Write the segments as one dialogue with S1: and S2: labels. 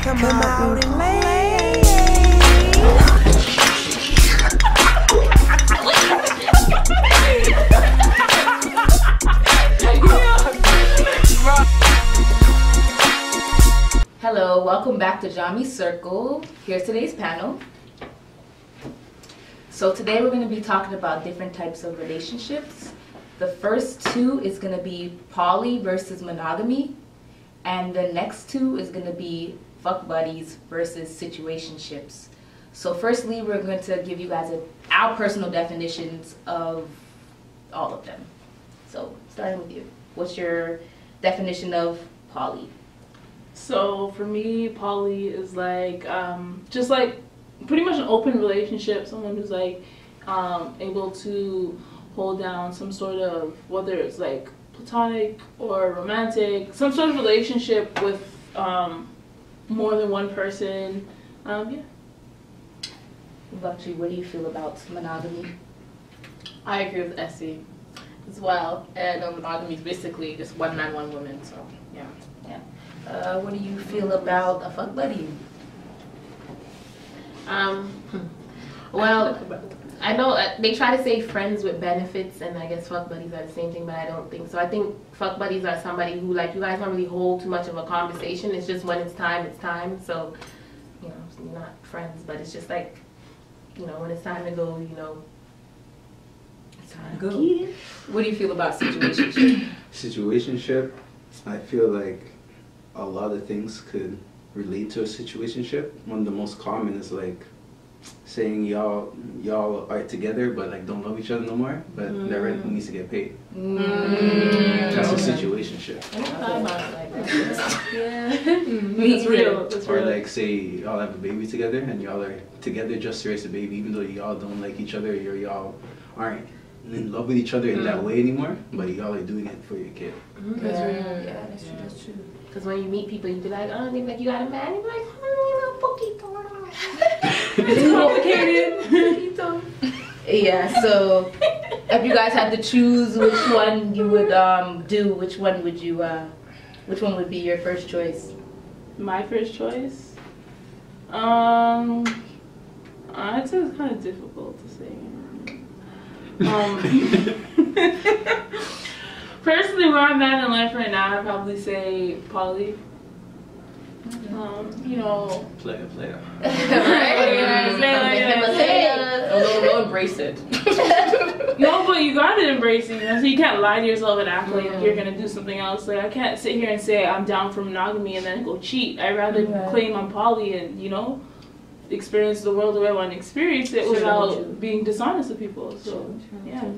S1: come out and lay.
S2: Hello, welcome back to Jamiicircle. Here's today's panel. So today we're going to be talking about different types of relationships. The first two is going to be poly versus monogamy, and the next two is going to be fuck buddies versus situationships. So firstly, we're going to give you guys our personal definitions of all of them. So starting with you, what's your definition of poly?
S3: So for me, poly is like just like pretty much an open relationship. Someone who's like able to hold down some sort of, whether it's like platonic or romantic, some sort of relationship with more than one person. Yeah.
S2: What about you? What do you feel about monogamy?
S4: I agree with Essie as well. And monogamy is basically just one man, one woman. So yeah.
S2: What do you feel about a fuck buddy?
S4: Well, I know they try to say friends with benefits, and I guess fuck buddies are the same thing, but I don't think so. I think fuck buddies are somebody who, like, you guys don't really hold too much of a conversation. It's just when it's time, it's time. So, you know, you're not friends, but it's just like, you know, when it's time to go, you know, it's time to go.
S2: What do you feel about situationship?
S5: Situationship, I feel like a lot of things could relate to a situationship. One of the most common is like saying y'all are together but like don't love each other no more, but that rent needs to get paid. That's a situationship.
S4: I never thought about it like that. Yeah.
S3: It's real. It's
S5: Or
S3: real.
S5: like say y'all have a baby together and y'all are together just to raise the baby, even though y'all don't like each other, or y'all aren't in love with each other in that way anymore, but y'all are doing it for your kid.
S4: That's real.
S2: Yeah, that's true. That's true.
S4: Because when you meet people, you be like, oh, they be like, you got a man? You be like,
S3: It's complicated.
S2: Yeah, so if you guys had to choose which one you would do, which one would be your first choice?
S3: My first choice? I'd say it's kind of difficult to say. Personally, where I'm at in life right now, I'd probably say poly. You know,
S5: Player.
S4: Don't embrace it.
S3: no, but you gotta embrace it, you know, so you can't lie to yourself and act like you're gonna do something else. Like, I can't sit here and say I'm down for monogamy and then go cheat. I'd rather claim I'm poly and, you know, experience the world the way I want to experience it without being dishonest with people. So, yeah.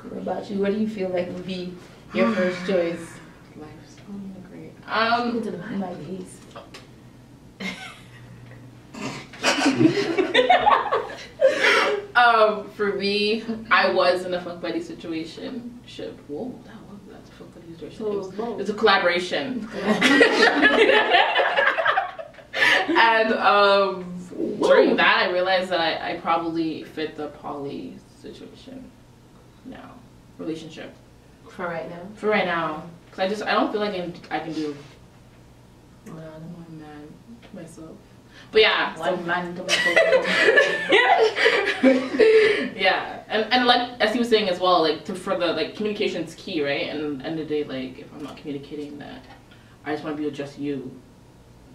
S2: What about you? What do you feel like would be your first choice?
S4: Life's only great.
S2: Into the my piece.
S4: For me, I was in a fuck buddy situationship. Whoa, that's a fuck buddy situation. It's a collaboration. And during that, I realized that I probably fit the poly situation now, relationship.
S2: For right now?
S4: For right now. Because I don't feel like I can do one man to myself. But yeah.
S2: One man to myself.
S4: Yeah. And like, as he was saying as well, like, for the, like, communication's key, right? And at the end of the day, like, if I'm not communicating that I just want to be with just you,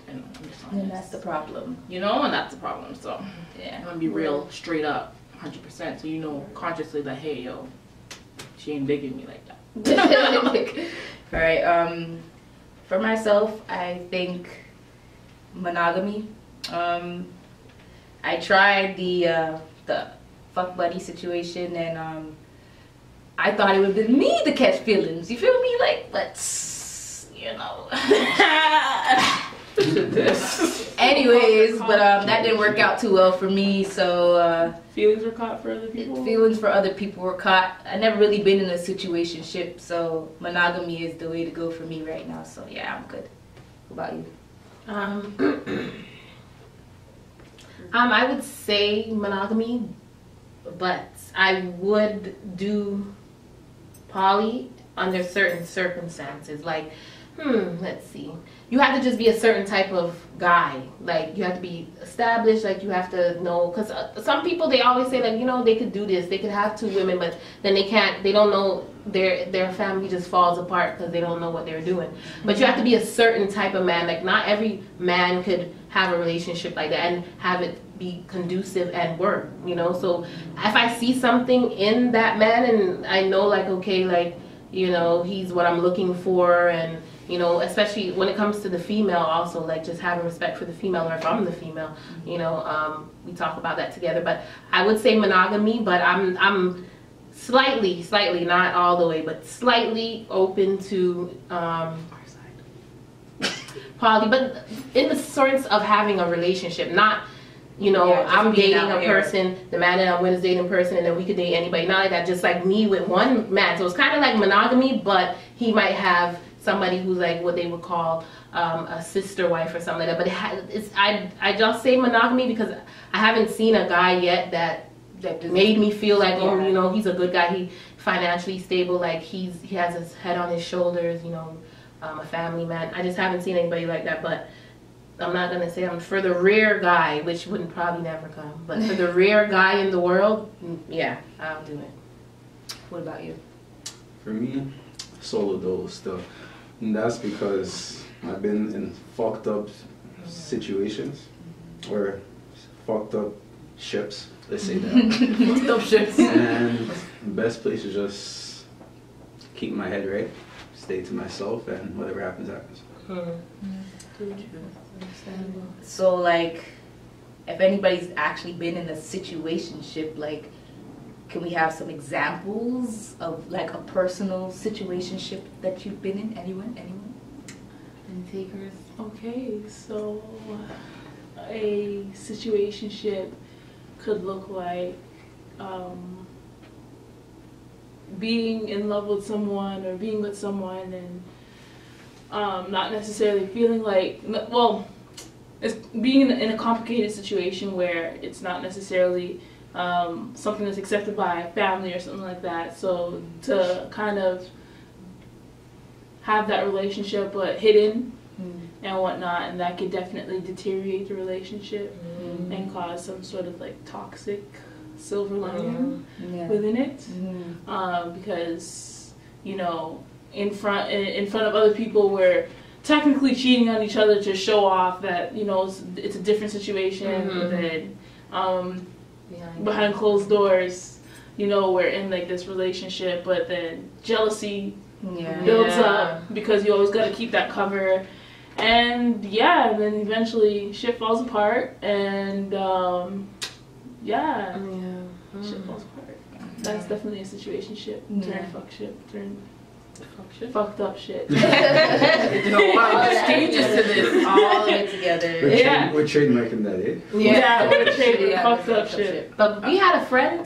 S4: and I'm just honest.
S2: And that's the problem.
S4: You know, and that's the problem. So
S2: Yeah.
S4: I want to be real, straight up, 100%. So you know consciously that, hey, yo, she ain't digging me like that.
S2: All right. For myself, I think monogamy. I tried the fuck buddy situation, and I thought it would have been me to catch feelings. You feel me? Like, let's, you know. Anyways, but that didn't work out too well for me. So
S3: Feelings were caught for other people?
S2: Feelings for other people were caught. I never really been in a situationship, so monogamy is the way to go for me right now. So yeah, I'm good. What about you?
S4: I would say monogamy, but I would do poly under certain circumstances. Like, let's see. You have to just be a certain type of guy. Like, you have to be established. Like, you have to know. Because some people, they always say, like, you know, they could do this. They could have 2 women, but then they can't. They don't know. Their family just falls apart because they don't know what they're doing. But you have to be a certain type of man. Like, not every man could have a relationship like that and have it be conducive and work, you know. So if I see something in that man and I know, like, okay, like, you know, he's what I'm looking for, and, you know, especially when it comes to the female also, like, just having respect for the female, or if I'm the female, you know, we talk about that together. But I would say monogamy, but I'm slightly, not all the way, but slightly open to poly, but in the sense of having a relationship, not, you know, I'm dating a person, the man that I'm with is dating a person, and then we could date anybody. Not like that, just like me with one man. So it's kind of like monogamy, but he might have somebody who's like what they would call a sister wife or something like that. But I just say monogamy because I haven't seen a guy yet that made me feel like, oh, you know, he's a good guy, he financially stable, like he has his head on his shoulders, you know, a family man. I just haven't seen anybody like that. But I'm not gonna say I'm for the rare guy, which wouldn't probably never come, but for the rare guy in the world, yeah, I'll do it. What about you?
S5: For me, solo dolo still. And that's because I've been in fucked up situations, or fucked up ships, let's say that.
S2: Fucked up ships.
S5: And the best place is just keep my head right, stay to myself, and whatever happens, happens.
S2: So, like, if anybody's actually been in a situationship, like, can we have some examples of, like, a personal situationship that you've been in? Anyone?
S4: And takers.
S3: Okay, so a situationship could look like being in love with someone or being with someone and not necessarily feeling like, well, it's being in a complicated situation where it's not necessarily something that's accepted by family or something like that. So to kind of have that relationship but hidden and whatnot, and that could definitely deteriorate the relationship and cause some sort of like toxic silver lining within it, because, you know, in front of other people we're technically cheating on each other to show off that, you know, it's a different situation, but then behind closed doors, you know, we're in like this relationship, but then jealousy builds up because you always got to keep that cover, and then eventually shit falls apart, and shit falls apart. That's definitely a situationship. Turn fuck shit. Turn fucked up shit.
S2: Stages to this, all of it together.
S5: We're trademarking that, eh?
S3: We're trading fucked up shit.
S4: But we had a friend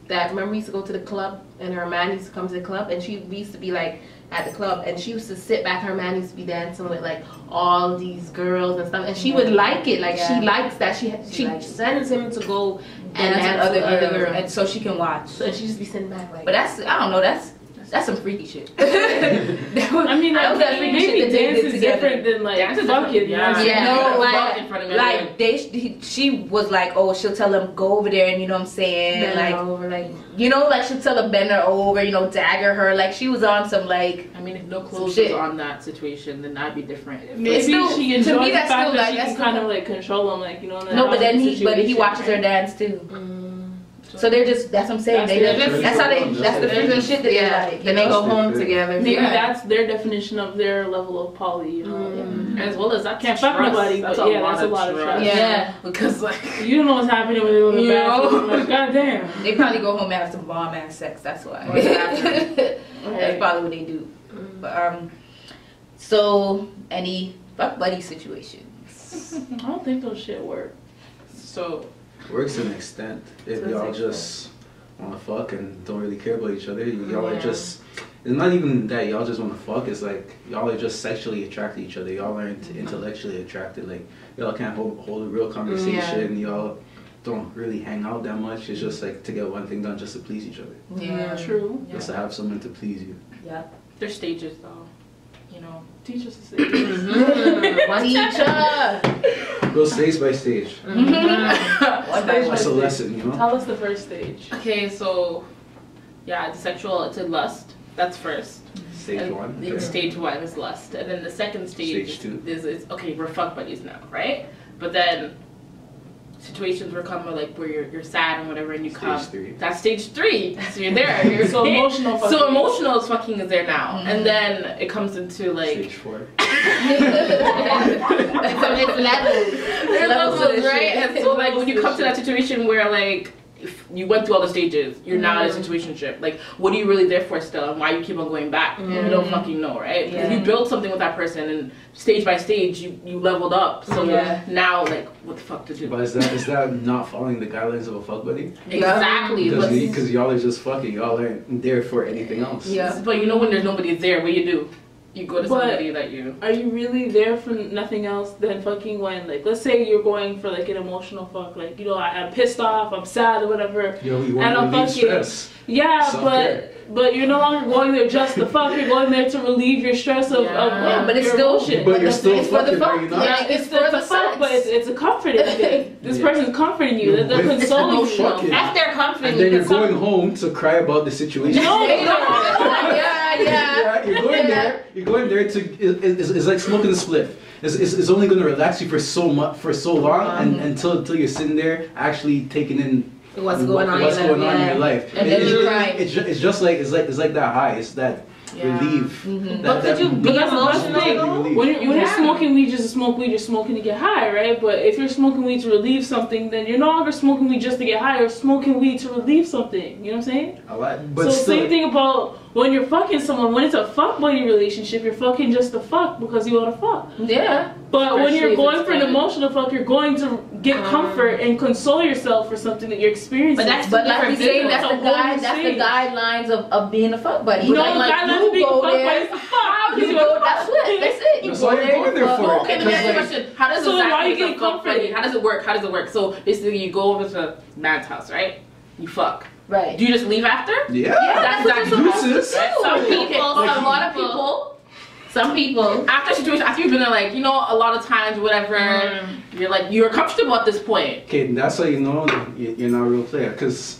S4: that, remember, we used to go to the club, and her man used to come to the club, and we used to be like at the club, and she used to sit back. Her man used to be dancing with like all these girls and stuff, and she would like it. Like she likes that. She sends him to go and dance with other girls,
S2: and so she can watch.
S4: So she just be sitting back like.
S2: But that's, I don't know, that's some freaky shit.
S3: I mean, maybe dance is different than like fucking.
S2: She was like, oh, she'll tell them go over there, and you know what I'm saying,
S4: bend
S2: like
S4: over, like,
S2: you know, like she'll tell them bend her over, you know, dagger her, like she was on some like.
S6: I mean, if no clothes was on that situation, then that'd be different.
S3: Maybe
S2: still,
S3: she enjoys
S2: to me,
S3: the
S2: that's
S3: fact
S2: still
S3: that
S2: like
S3: she
S2: that's
S3: can kind of like control him, like, you know.
S2: No, but then he watches her dance too. So they're just, that's what I'm saying. That's the freaky shit that they like.
S4: Then they go home together.
S3: Maybe that's their definition of their level of poly, you know.
S6: As well as I
S3: can't fuck nobody, but that's a lot of trust.
S2: Yeah, because like
S3: you don't know what's happening when they go to the bathroom. Like, God damn.
S2: They probably go home and have some bomb ass sex. That's why. That's probably what they do. But so any fuck buddy situations?
S3: I don't think those shit work.
S6: So.
S5: Works to an extent. If y'all just want to fuck and don't really care about each other, y'all are just. It's not even that y'all just want to fuck. It's like y'all are just sexually attracted to each other. Y'all aren't intellectually attracted. Like y'all can't hold a real conversation. Y'all don't really hang out that much. It's just like to get one thing done, just to please each other.
S2: Yeah.
S3: True.
S5: Just to have someone to please you.
S2: Yeah.
S6: There's stages though. You know.
S3: Teach us to say this.
S4: Teacher.
S5: Go stage by stage.
S3: Stage by
S5: That's a
S3: stage.
S5: lesson, you know?
S3: Tell us the first stage.
S6: Okay, so yeah, the sexual to lust. That's first.
S5: Stage
S6: And
S5: one.
S6: in
S5: Okay.
S6: Stage one is lust, and then the second stage
S5: Stage two.
S6: is okay. We're fuck buddies now, right? But then situations will come like where you're sad and whatever, and you come.
S5: Stage three.
S6: That's stage three. So you're there. You're
S3: So emotional fucking.
S6: So emotional as fucking is there now, and then it comes into like
S5: Stage 4.
S4: It's levels.
S6: there's
S2: levels
S6: levels,
S2: to this
S6: right?
S2: shit.
S6: And so like when you come to that situation where like if you went through all the stages, you're now in a situationship. Like, what are you really there for still, and why you keep on going back? You don't fucking know, right? Because
S2: Yeah.
S6: you built something with that person, and stage by stage, you leveled up. So
S2: Yeah.
S6: now, like, what the fuck to do?
S5: But is that not following the guidelines of a fuck buddy?
S6: Exactly.
S5: Because y'all are just fucking. Y'all aren't there for anything else.
S2: Yeah.
S6: But you know when there's nobody there, what do? You go to
S3: But-
S6: somebody that you.
S3: Are you really there for nothing else than fucking when, like, let's say you're going for like an emotional fuck, like, you know, I'm pissed off, I'm sad or whatever.
S5: Yo, you
S3: And
S5: want
S3: I'm
S5: to relieve
S3: fucking-
S5: stress.
S3: Yeah,
S5: Self-care.
S3: but you're no longer going there just to fuck. You're going there to relieve your stress of
S2: Yeah, but it's
S3: your
S2: still-
S3: emotion.
S5: But you're still
S2: it's for the
S5: fucking, are
S2: fuck.
S5: you not?
S2: Yeah.
S3: It's for the fuck, but it's a comforting thing. This
S5: Yeah.
S3: person's comforting you. They're
S5: With
S3: consoling
S5: no
S3: you.
S5: fucking.
S4: That's their comfort.
S5: And then you're going home to cry about the situation.
S3: No,
S2: Yeah.
S5: You're going there. You're going there to. It's like smoking a spliff. It's only going to relax you for so long, and until you're sitting there actually taking in
S4: What's going on
S5: what's
S4: in
S5: going
S4: your
S5: on in
S4: life.
S5: your life.
S2: And then
S5: It's-
S2: you
S5: it's-
S2: cry.
S5: It's just like it's like that high. It's that relief.
S4: But could you be
S3: But that's the best
S4: emotional
S3: thing.
S4: though?
S3: When you're smoking weed just to smoke weed, you're smoking to get high, right? But if you're smoking weed to relieve something, then you're no longer smoking weed just to get high. You're smoking weed to relieve something. You know what I'm saying?
S5: I like, but
S3: So
S5: still,
S3: same thing about when you're fucking someone. When it's a fuck buddy relationship, you're fucking just to fuck because you want to fuck.
S2: Yeah.
S3: But when
S6: Especially
S3: you're
S6: if
S3: going
S6: it's
S3: for an
S6: fun.
S3: emotional fuck, you're going to get comfort and console yourself for something that you're experiencing.
S4: But that's
S2: But like you
S4: different
S2: say,
S4: people.
S2: that's the
S3: It's a whole
S2: guide.
S3: new
S2: That's the
S3: stage.
S2: guidelines of being a fuck buddy.
S3: no,
S2: Like,
S3: guidelines
S2: you
S3: of being a
S2: go
S3: fuck
S2: there,
S3: buddy is to fuck.
S2: You go. That's it. That's it. You
S5: That's
S2: go
S5: all you're
S2: there.
S5: going there
S2: fuck.
S5: for.
S6: Okay, let me
S5: Because,
S6: ask you a
S5: like-
S6: question. How does
S3: So
S6: the
S3: then why
S6: sack
S3: are you
S6: make a
S3: getting
S6: fuck buddy?
S3: comforted?
S6: How does it work? How does it work? So basically, you go over to man's house, right? You fuck.
S2: Right.
S6: Do you just leave after?
S5: yeah.
S6: That's exactly what
S5: Deuces.
S4: Some people,
S6: Okay,
S4: some
S6: a lot of
S4: people. Some people.
S6: After situation, after you've been there, like, you know, a lot of times, whatever, you're like, you're comfortable at this point.
S5: Okay, that's how you know you're not a real player. Because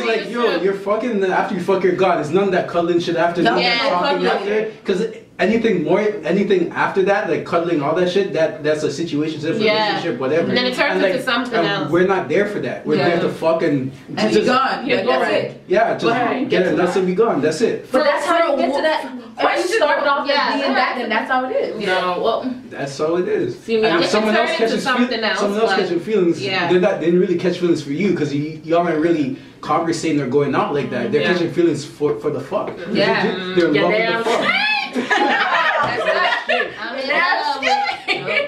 S5: like, yo, you're fucking, and then after you fuck, you're gone. It's none of that cuddling shit after. None of that
S4: Yeah,
S5: talking
S2: cuddling.
S5: after. Because anything after that, like cuddling, all that shit, that's a situationship,
S4: Yeah.
S5: relationship, whatever.
S4: And then it turns into something
S5: and
S4: else.
S5: We're not there for that. We're
S2: Yeah.
S5: there to fuck and
S2: And
S5: just
S2: be gone.
S6: Yeah,
S2: Like,
S6: go
S2: that's
S6: right.
S2: it.
S5: yeah, just
S6: Right.
S5: get it nuts and be gone. That's it.
S2: But that's how you get to that. If you start off
S4: Yeah.
S2: as being that, then that's how it is.
S6: No, well,
S5: That's all it is.
S6: See,
S5: and
S6: it
S5: if someone
S4: can
S5: else
S4: turn into
S5: catches
S4: something else,
S5: someone else
S4: like-
S5: catching feelings,
S4: Yeah.
S5: they didn't really catch feelings for you because y'all aren't really conversating or going out like that. They're
S6: Yeah.
S5: catching feelings for the fuck.
S2: Yeah.
S5: They're
S6: Yeah,
S5: loving
S6: damn
S5: the fuck.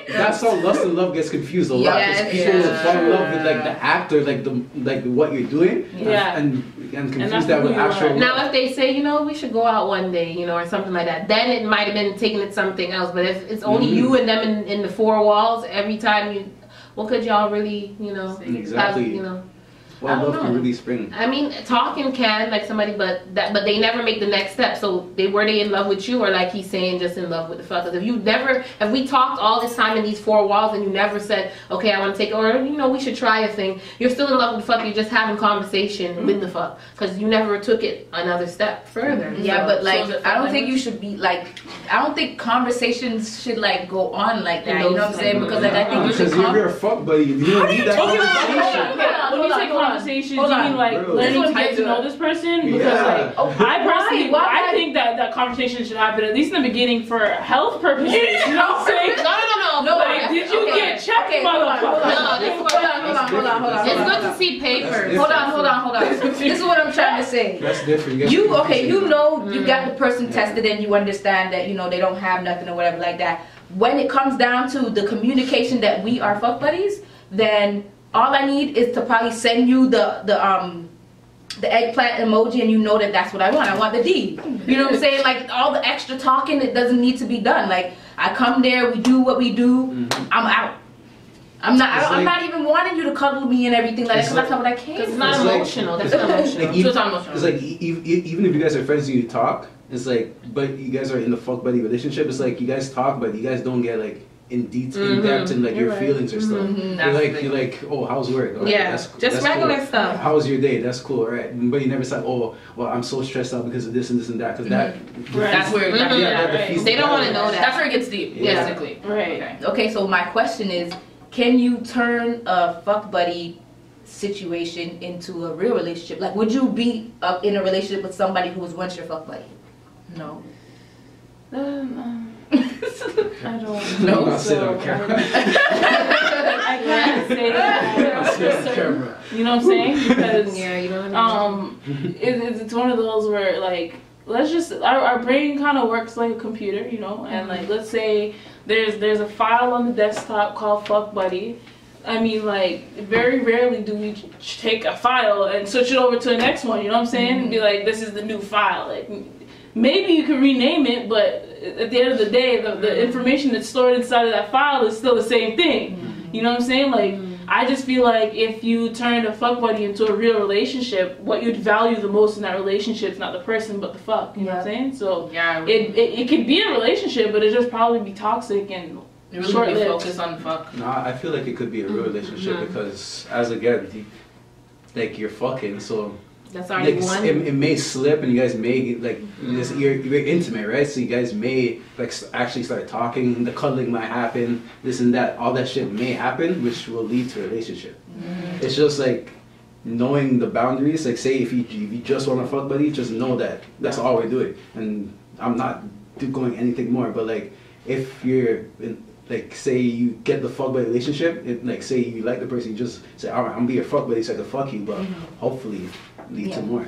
S5: That's how lust and love gets confused a lot.
S2: Yes,
S5: Because people
S2: yeah.
S5: fall in love with like the act or like what you're doing,
S3: Yeah.
S5: and confuse
S3: that's
S5: that with
S3: who you are.
S5: actual.
S4: Now,
S5: love.
S4: if they say, you know, we should go out one day, you know, or something like that, then it might have been taking it something else. But if it's only you and them in the four walls every time you, what could y'all really, you know,
S5: Exactly.
S4: have, you know?
S5: Well,
S4: I don't
S5: love can
S4: know.
S5: really spring.
S4: I mean, talking can like somebody, but they never make the next step. So were they in love with you, or like he's saying, just in love with the fuck? 'Cause if we talked all this time in these four walls and you never said, okay, I want to take, or you know, we should try a thing. You're still in love with the fuck. You're just having conversation with the fuck because you never took it another step further.
S2: Yeah,
S4: So-
S2: but like,
S6: is it
S2: I don't
S6: fun
S2: think you should be like, I don't think conversations should like go on like that. You know what I'm saying? Because like, I think you should
S5: Because if you're a fuck buddy, you don't need that conversation.
S3: When you say conversations, you mean like
S5: Bro.
S3: learning to
S2: This
S3: get
S2: is
S3: to
S2: what
S3: know
S2: I
S3: this person? Because
S5: Yeah.
S3: like, I personally,
S2: Why?
S3: I think that conversation should happen at least in the beginning for health purposes. You know what I'm saying?
S4: No.
S3: Like, did you get checked,
S2: Okay, hold on, hold on.
S3: motherfucker?
S4: No, this is what
S2: Hold on.
S4: It's good to see papers.
S5: That's
S2: Hold on. This is what I'm trying to say.
S5: That's different.
S2: You know you got the person tested and you understand that you know they don't have nothing or whatever like that. When it comes down to the communication that we are fuck buddies, then all I need is to probably send you the the eggplant emoji and you know that that's what I want. I want the D. You know what I'm saying? Like all the extra talking, it doesn't need to be done. Like I come there, we do what we do. I'm out. I'm not even wanting you to cuddle me and everything like that because that's not what I came.
S4: It's not emotional. That's not emotional.
S5: Like, it's not emotional. It's like even if you guys are friends and you talk, it's like, but you guys are in the fuck buddy relationship. It's like you guys talk, but you guys don't get like in depth and like your feelings or stuff. You're like, oh, how's work? Right,
S4: yeah, that's regular
S5: cool.
S4: stuff.
S5: How's your day? That's cool, right? But you never said, oh, well, I'm so stressed out because of this and this and that. Because
S6: that's where
S4: they don't want to know that.
S6: That's where it gets deep, basically.
S3: Right.
S2: Okay, so my question is, can you turn a fuck buddy situation into a real relationship? Like, would you be in a relationship with somebody who was once your fuck buddy?
S3: No. I don't know.
S5: I'll sit on camera.
S3: I can't say that. You know what I'm saying? Because
S4: you know
S3: it's one of those where like let's just our brain kind of works like a computer, you know, and like let's say there's a file on the desktop called fuck buddy. I mean, like, very rarely do we take a file and switch it over to the next one, you know what I'm saying? And be like, this is the new file. Like, maybe you can rename it, but at the end of the day, the information that's stored inside of that file is still the same thing. You know what I'm saying? Like, I just feel like if you turned a fuck buddy into a real relationship, what you'd value the most in that relationship is not the person, but the fuck. You know what I'm saying? So, it could be a relationship, but it'd just probably be toxic and short-lived.
S6: Focus on fuck.
S5: No, I feel like it could be a real relationship because, as again, like you're fucking, so
S4: that's already one.
S5: It may slip, and you guys may like you're intimate, right? So you guys may like actually start talking. The cuddling might happen, this and that. All that shit may happen, which will lead to a relationship. It's just like knowing the boundaries. Like, say if you just want to fuck buddy, just know that that's all we're doing, and I'm not going anything more. But like if you're in, like, say you get the fuck buddy relationship, like, say you like the person, you just say, all right, I'm gonna be your fuck buddy so I can fuck you, but hopefully lead to more.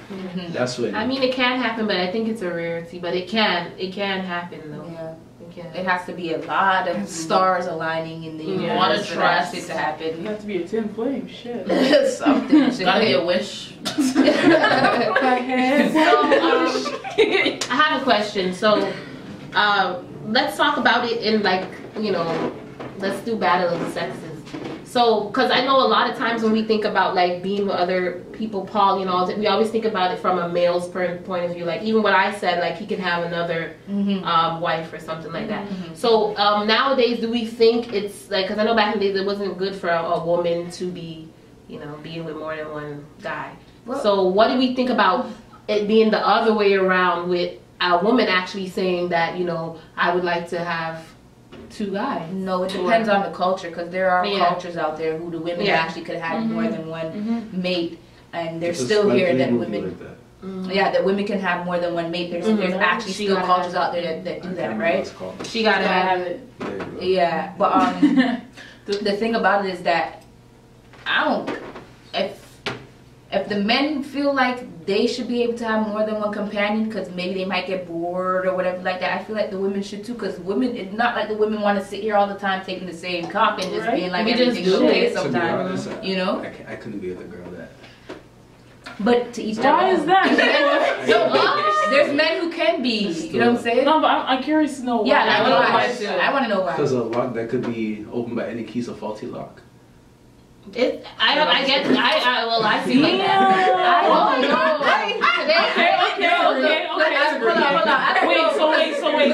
S5: That's when.
S4: I mean, it can happen, but I think it's a rarity. But it can happen though.
S2: Yeah.
S4: It can.
S2: It has to be a lot of stars aligning in the universe for that shit to happen.
S3: You have to be a tin flame, shit.
S2: Something.
S6: It's gotta be a wish.
S4: I have a question. So, let's talk about it in like, you know, let's do battle of the sexes. So, because I know a lot of times when we think about like being with other people, Paul, you know, we always think about it from a male's point of view. Like even what I said, like he can have another wife or something like that. So nowadays, do we think it's like, because I know back in the days it wasn't good for a woman to be, you know, being with more than one guy. Well, so what do we think about it being the other way around with a woman actually saying that, you know, I would like to have two guys?
S2: No, it depends on the culture, because there are cultures out there who the women actually could have more than one mate, and they're still here that women that women can have more than one mate. There's actually still cultures out there that do that, right?
S4: She gotta have it.
S2: Yeah, but the thing about it is that I don't, if the men feel like they should be able to have more than one companion because maybe they might get bored or whatever like that, I feel like the women should too, because women, it's not like the women want to sit here all the time taking the same cock and just being like everything's okay sometimes, you know?
S5: I couldn't be with a girl that.
S2: But to each their own.
S3: Why is that?
S2: No, there's men who can be, you know what I'm saying?
S3: No, but I'm curious to know why.
S2: Yeah, I want to know why.
S5: Because a lock that could be opened by any key is a faulty lock.
S4: I see like that. I don't know. Okay. Wait.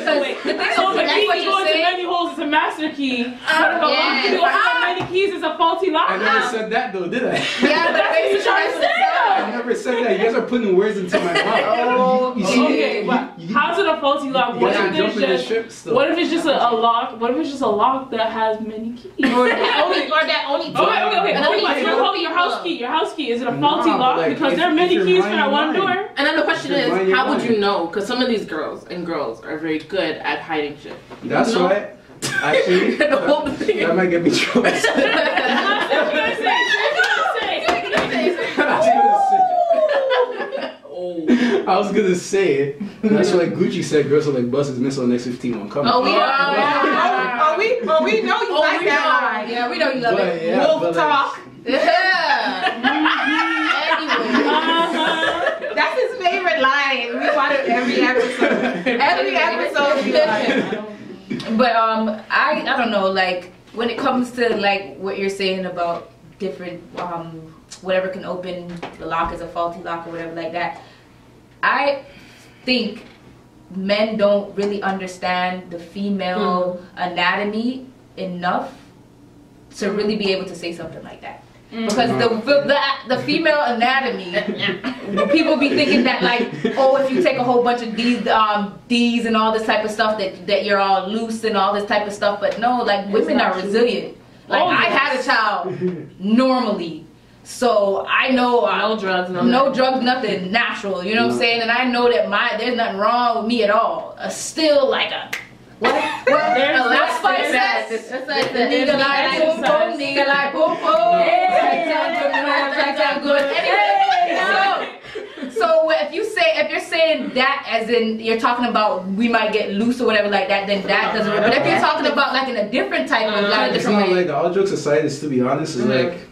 S3: So the key goes in many holes is a master key. But if a lock can open many keys is a faulty lock.
S5: I never said that though, did I?
S2: Yeah, but that's what you're trying to say.
S5: I never said that. You guys are putting words into my mouth.
S3: Okay, but how's it a faulty lock? What if it's just a lock? What if it's just a lock that has many keys?
S4: Or that only two.
S3: Okay. Your house key. Is it a faulty lock? Like, because there are many keys for that one door.
S6: And then the question is, how would you know? Because some of these girls are very good at hiding shit.
S5: That's right. Actually, that might get me trouble. I was gonna say it. That's why Gucci said girls are like buses missing on next 15 on coming.
S1: Oh, we know you like that. Yeah, we know you love it. Wolf talk.
S2: Yeah. Anyway. many episodes you like. But I don't know, like when it comes to like what you're saying about different whatever can open the lock is a faulty lock or whatever like that. I think men don't really understand the female anatomy enough to really be able to say something like that. Because the female anatomy, people be thinking that like, oh, if you take a whole bunch of D's and all this type of stuff that you're all loose and all this type of stuff. But no, like women are resilient. Like I had a child normally. So I know
S4: no drugs,
S2: nothing, natural. You know what I'm saying? And I know that there's nothing wrong with me at all. Still like a what? Last fight says nigga like boom boom, nigga like boom boom. Good. Anyway, so if you're saying that as in you're talking about we might get loose or whatever like that, then that doesn't work. But if you're talking about like in a different type of like different way,
S5: like all jokes aside, is to be honest, is like.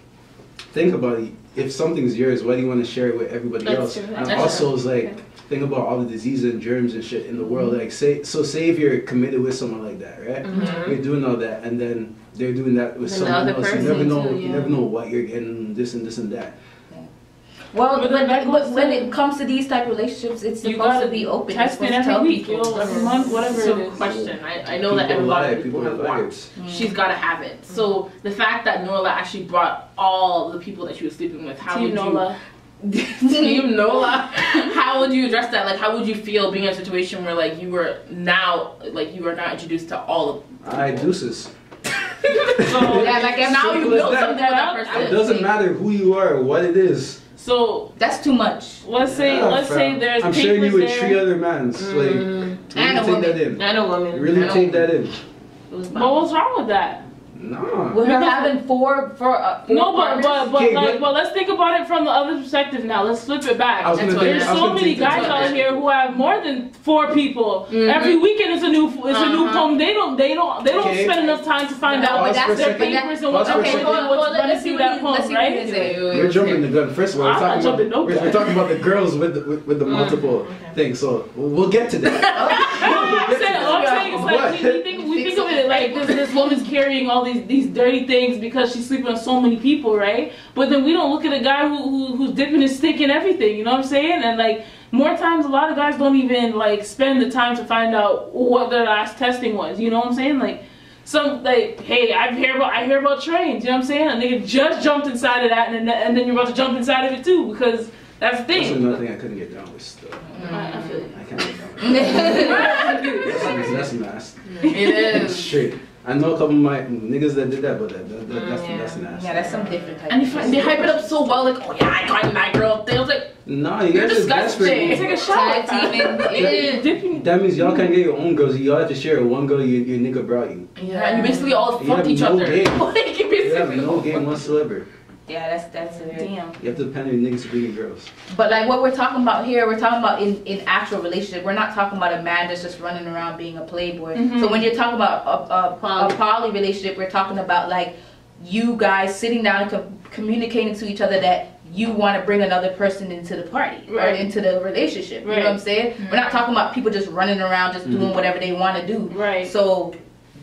S5: Think about it. If something's yours, why do you want to share it with everybody else? And also, it's like think about all the diseases and germs and shit in the world. Like, say if you're committed with someone like that, right? You're doing all that, and then they're doing that with someone else. You never know. You never know what you're getting. This and this and that.
S2: Well, when it comes to these type of relationships, it's supposed to be open. You're supposed to tell people
S3: every month, whatever it is.
S6: Question. I know that a lot of people have watched. She's got to have it. So the fact that Nola actually brought all the people that she was sleeping with, how would you? Team Nola, how would you address that? Like, how would you feel being in a situation where like you are now introduced to all of people?
S5: Alright, deuces.
S2: So yeah, like if now you know something about that person.
S5: It doesn't matter who you are or what it is.
S3: So
S2: that's too much.
S3: Let's say there's
S5: I'm sharing you with 3 other mans. Like,
S2: and a woman.
S4: And a woman.
S5: Really take that in.
S3: But what's wrong with that?
S5: No.
S2: We're having four
S3: no, but let's think about it from the other perspective now. Let's flip it back. There's so many guys out here who have more than 4 people. Every weekend is a new poem. They don't spend enough time to find out their papers and what's running through that poem, right?
S5: We're jumping the gun. First of all, we're talking about the girls with the multiple things. So we'll get to that.
S3: I'm saying it's like we think of it like this woman's carrying all these dirty things because she's sleeping with so many people, right? But then we don't look at a guy who's dipping his stick in everything, you know what I'm saying? And like more times a lot of guys don't even like spend the time to find out what their last testing was, you know what I'm saying? Like some like, hey, I hear about trains, you know what I'm saying? And they just jumped inside of that and then you're about to jump inside of it too because that's the thing.
S5: That's another thing I couldn't get down with still.
S3: I feel it.
S5: I can't get down with that's nasty.
S6: It is.
S5: Straight. I know a couple of my niggas that did that, but that's nasty.
S2: Yeah, that's some different type.
S6: And they hype it up so well, like, oh yeah, I got my girl. They was like,
S5: nah, you're just
S6: disgusting.
S3: Take a shot.
S5: That means y'all can't get your own girls. Y'all have to share one girl your nigga brought you.
S6: Yeah, and you basically all fucked each other.
S5: You have no game whatsoever.
S2: Yeah, that's a
S3: damn.
S5: You have to depend on your niggas to bring your girls.
S2: But like what we're talking about here, we're talking about in actual relationship. We're not talking about a man that's just running around being a playboy. So when you're talking about a poly relationship, we're talking about like you guys sitting down and communicating to each other that you want to bring another person into the party or into the relationship. You know what I'm saying? We're not talking about people just running around just doing whatever they want to do.
S3: Right.
S2: So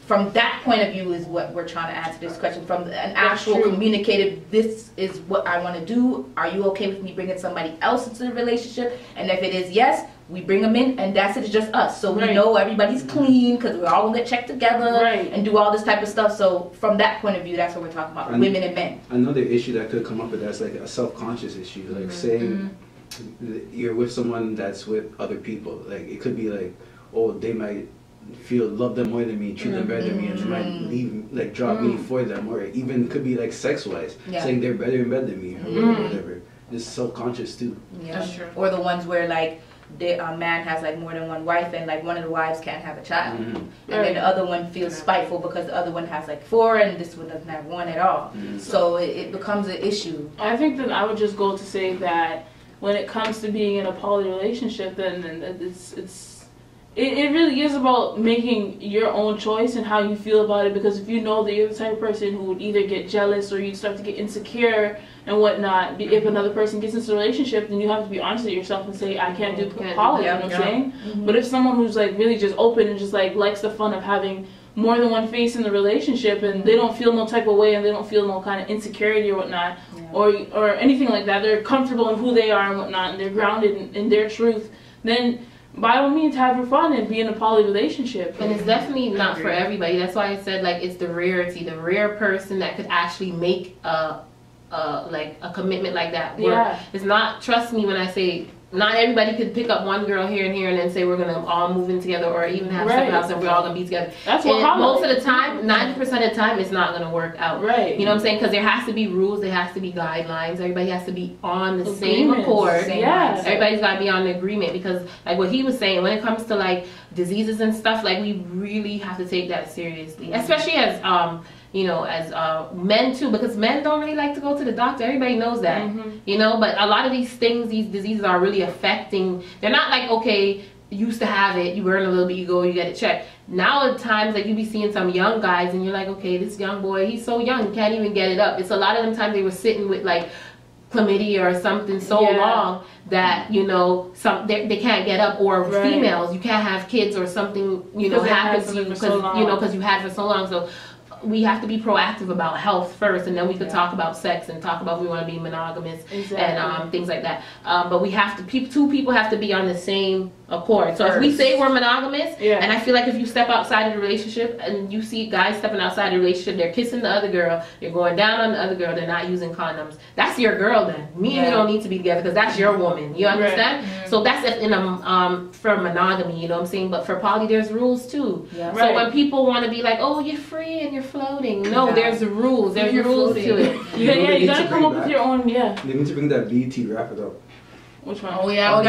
S2: from that point of view is what we're trying to answer this question. From an actual communicative, this is what I want to do. Are you okay with me bringing somebody else into the relationship? And if it is yes, we bring them in, and that's it. It's just us. So we know everybody's clean because we're all gonna get checked together and do all this type of stuff. So from that point of view, that's what we're talking about, women and men.
S5: Another issue that could come up with that's like a self-conscious issue, like saying you're with someone that's with other people. Like it could be like, oh, they might love them more than me, treat them better than me, and they might leave, like drop me for them, or even could be like sex-wise, saying they're better in bed than me, or whatever. It's self-conscious too.
S2: Yeah, that's true. Or the ones where like a man has like more than one wife, and like one of the wives can't have a child, and then the other one feels spiteful because the other one has like 4, and this one doesn't have 1 at all. So it becomes an issue.
S3: I think that I would just go to say that when it comes to being in a poly relationship, then it really is about making your own choice and how you feel about it, because if you know that you're the type of person who would either get jealous or you start to get insecure and whatnot, if another person gets into a relationship, then you have to be honest with yourself and say, I can't do poly, you know what I'm saying? But if someone who's like really just open and just like likes the fun of having more than one face in the relationship, and they don't feel no type of way and they don't feel no kind of insecurity or whatnot, or anything like that, they're comfortable in who they are and whatnot, and they're grounded in their truth, then by all means have your fun and be in a poly relationship.
S4: And it's definitely not for everybody. That's why I said like it's the rare person that could actually make like a commitment like that work. It's not, trust me when I say, not everybody could pick up one girl here and then say we're gonna all move in together, or even have separate house and we're all gonna be together.
S3: That's what
S4: most of the time, 90% of the time, it's not gonna work out.
S3: Right.
S4: You know what I'm saying? Because there has to be rules, there has to be guidelines. Everybody has to be on the same accord. Everybody's gotta be on the agreement, because like what he was saying, when it comes to like diseases and stuff, like we really have to take that seriously, especially as you know, as men too, because men don't really like to go to the doctor. Everybody knows that, you know, but a lot of these things, these diseases are really affecting, they're not like, okay, you used to have it, you burn a little bit, you go, you get it checked. Now at times, like you be seeing some young guys and you're like, okay, this young boy, he's so young, he can't even get it up. It's a lot of them times they were sitting with like chlamydia or something so long that, you know, they can't get up, or females, you can't have kids or something, you know, happens to you because, you know, because you had it for so long. So we have to be proactive about health first, and then we could talk about sex and talk about if we want to be monogamous and things like that. But we have to, two people have to be on the same accord. So if we say we're monogamous, and I feel like if you step outside of the relationship and you see guys stepping outside the relationship, they're kissing the other girl, you're going down on the other girl, they're not using condoms, that's your girl then. Me and you don't need to be together because that's your woman. You understand? So that's in a for monogamy, you know what I'm saying? But for poly, there's rules too. So when people want to be like, oh, you're free and you're floating, no, there's rules. There's rules to it.
S3: You gotta come up with your own. They
S5: need to bring that BT wrap it up.
S3: Which one?
S1: Oh yeah,
S5: I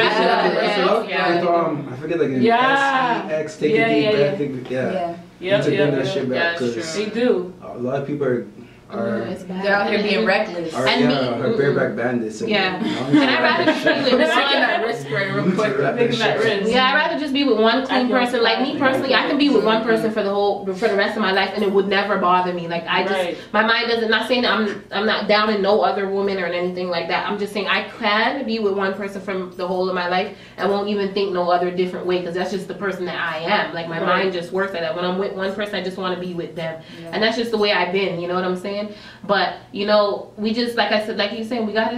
S5: forget, like in SEX, take a deep breath. To bring that shit back, because
S3: they do.
S5: A lot of people are
S2: they're out here being reckless.
S5: Her bareback bandits.
S4: And I'd rather just be with
S1: that wrist right real quick.
S4: I'd rather just be with one clean person. Like me personally, I can be with one person for the rest of my life, and it would never bother me. Like I just, my mind doesn't. Not saying that I'm not down in no other woman or anything like that. I'm just saying I can be with one person from the whole of my life and won't even think no other different way, because that's just the person that I am. Like my mind just works like that. When I'm with one person, I just want to be with them, and that's just the way I've been. You know what I'm saying? But you know, we just, like I said, like you're saying, we gotta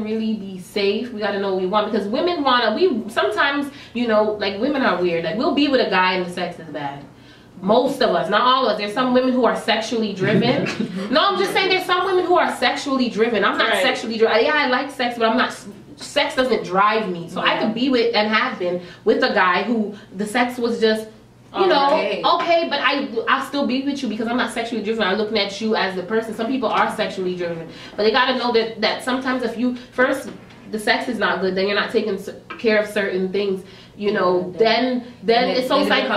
S4: really be safe. We gotta know what we want, because women sometimes, you know, like women are weird. Like we'll be with a guy and the sex is bad. Most of us, not all of us. There's some women who are sexually driven. No, I'm just saying there's some women who are sexually driven. I'm not sexually driven. Yeah, I like sex, but I'm not. Sex doesn't drive me. So I could be with, and have been with, a guy who the sex was just, you know, okay, but I'll still be with you because I'm not sexually driven. I'm looking at you as the person. Some people are sexually driven, but they got to know that sometimes if you first, the sex is not good, then you're not taking care of certain things, you know, then it's so it's like,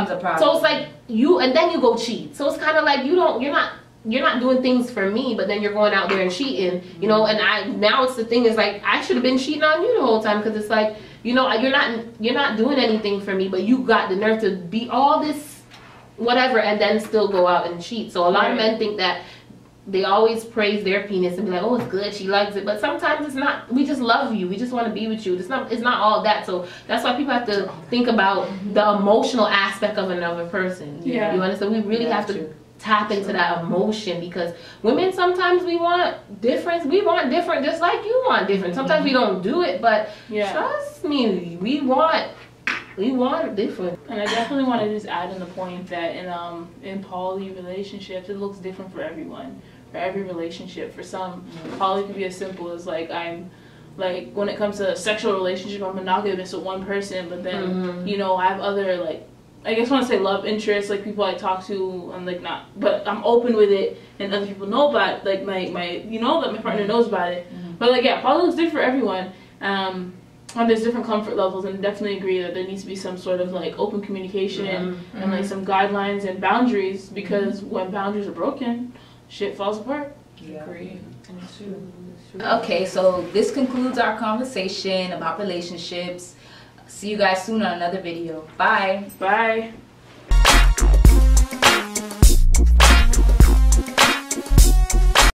S4: so it's like you, and then you go cheat. So it's kind of like you're not doing things for me, but then you're going out there and cheating, you know. And now it's the thing is like, I should have been cheating on you the whole time, because it's like, you know, you're not doing anything for me, but you got the nerve to be all this whatever and then still go out and cheat. So a lot of men think that they always praise their penis and be like, oh, it's good, she likes it, but sometimes it's not. We just love you, we just want to be with you. It's not all that. So that's why people have to think about the emotional aspect of another person. You understand? We really have to tap into that emotion, because women, sometimes we want different, just like you want different. Sometimes we don't do it, but trust me, we want different.
S3: And I definitely want to just add in the point that in poly relationships, it looks different for everyone, for every relationship. For some, poly can be as simple as like, I'm like, when it comes to a sexual relationship, I'm monogamous with one person, but then you know, I have other, like, I guess I want to say love interests, like people I talk to, I'm like not, but I'm open with it, and other people know about it, like my you know, that my partner knows about it. But like, poly looks different for everyone, and there's different comfort levels, and definitely agree that there needs to be some sort of like open communication and like some guidelines and boundaries, because when boundaries are broken, shit falls apart.
S2: Agree. It's true. Okay, so this concludes our conversation about relationships. See you guys soon on another video. Bye.
S3: Bye.